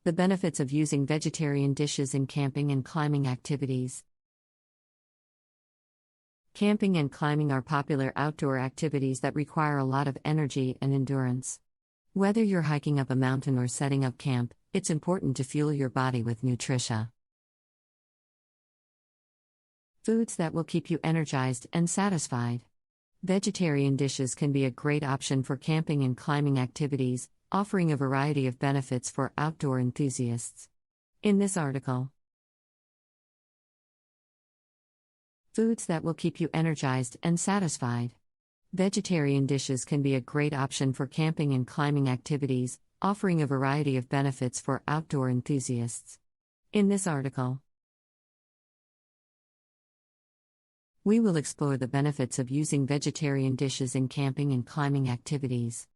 The benefits of using vegetarian dishes in camping and climbing activities. Camping and climbing are popular outdoor activities that require a lot of energy and endurance. Whether you're hiking up a mountain or setting up camp, it's important to fuel your body with nutrition. Foods that will keep you energized and satisfied. Vegetarian dishes can be a great option for camping and climbing activities, offering a variety of benefits for outdoor enthusiasts. In this article, foods that will keep you energized and satisfied. Vegetarian dishes can be a great option for camping and climbing activities, offering a variety of benefits for outdoor enthusiasts. In this article, we will explore the benefits of using vegetarian dishes in camping and climbing activities.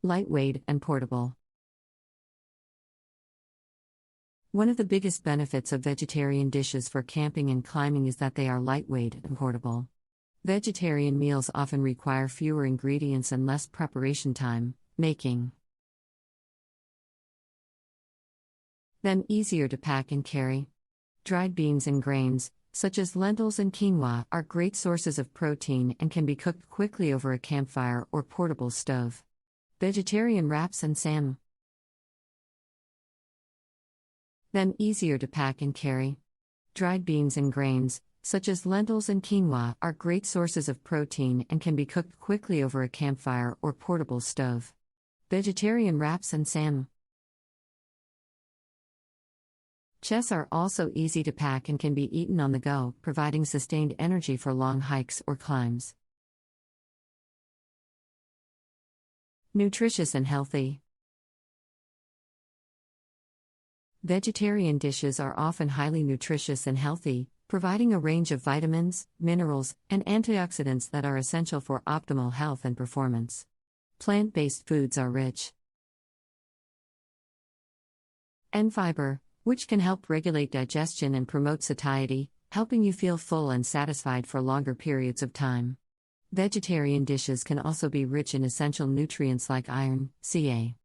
Lightweight and portable. One of the biggest benefits of vegetarian dishes for camping and climbing is that they are lightweight and portable. Vegetarian meals often require fewer ingredients and less preparation time, making them easier to pack and carry. Dried beans and grains, such as lentils and quinoa, are great sources of protein and can be cooked quickly over a campfire or portable stove. Vegetarian wraps and salmon, them easier to pack and carry. Dried beans and grains, such as lentils and quinoa, are great sources of protein and can be cooked quickly over a campfire or portable stove. Vegetarian wraps and salmon, chess are also easy to pack and can be eaten on the go, providing sustained energy for long hikes or climbs. Nutritious and healthy. Vegetarian dishes are often highly nutritious and healthy, providing a range of vitamins, minerals, and antioxidants that are essential for optimal health and performance. Plant-based foods are rich in fiber, which can help regulate digestion and promote satiety, helping you feel full and satisfied for longer periods of time. Vegetarian dishes can also be rich in essential nutrients like iron, Ca,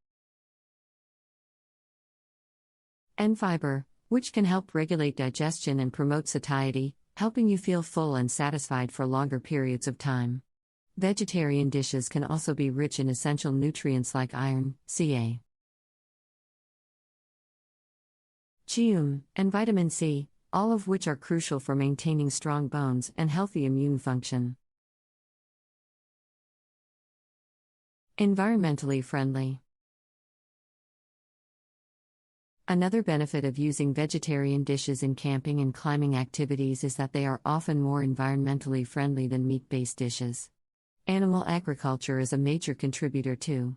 and fiber, which can help regulate digestion and promote satiety, helping you feel full and satisfied for longer periods of time. Vegetarian dishes can also be rich in essential nutrients like iron, Ca, Chi, and vitamin C, all of which are crucial for maintaining strong bones and healthy immune function. Environmentally friendly. Another benefit of using vegetarian dishes in camping and climbing activities is that they are often more environmentally friendly than meat-based dishes. Animal agriculture is a major contributor to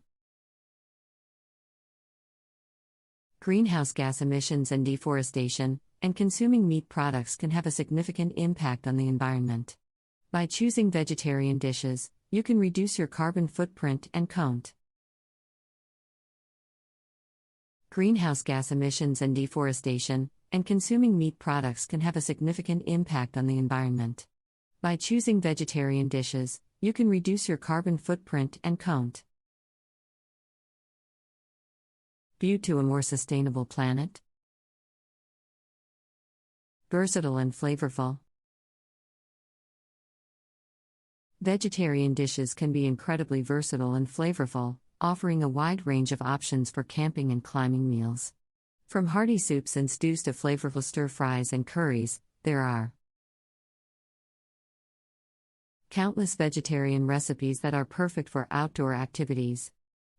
greenhouse gas emissions and deforestation, and consuming meat products can have a significant impact on the environment. By choosing vegetarian dishes, you can reduce your carbon footprint and count greenhouse gas emissions and deforestation, and consuming meat products can have a significant impact on the environment. By choosing vegetarian dishes, you can reduce your carbon footprint and count view to a more sustainable planet. Versatile and flavorful. Vegetarian dishes can be incredibly versatile and flavorful, offering a wide range of options for camping and climbing meals. From hearty soups and stews to flavorful stir-fries and curries, there are countless vegetarian recipes that are perfect for outdoor activities.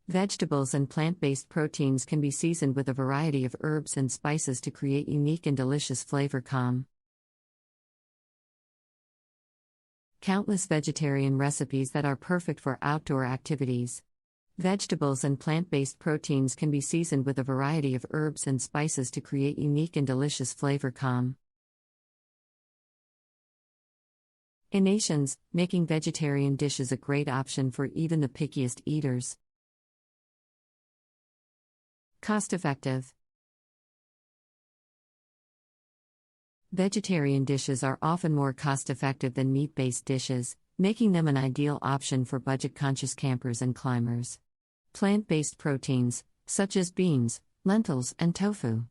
Vegetables and plant-based proteins can be seasoned with a variety of herbs and spices to create unique and delicious flavor. Countless vegetarian recipes that are perfect for outdoor activities. Vegetables and plant-based proteins can be seasoned with a variety of herbs and spices to create unique and delicious flavor. In nations, making vegetarian dishes a great option for even the pickiest eaters. Cost-effective. Vegetarian dishes are often more cost-effective than meat-based dishes, making them an ideal option for budget-conscious campers and climbers. Plant-based proteins, such as beans, lentils, and tofu.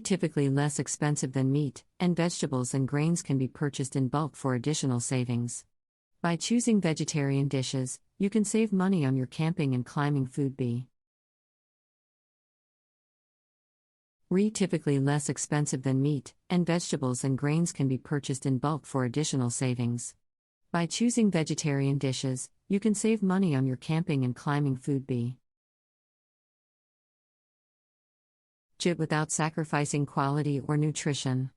Typically less expensive than meat, and vegetables and grains can be purchased in bulk for additional savings. By choosing vegetarian dishes, you can save money on your camping and climbing food bill. Typically less expensive than meat, and vegetables and grains can be purchased in bulk for additional savings. By choosing vegetarian dishes, you can save money on your camping and climbing food bill. Without sacrificing quality or nutrition.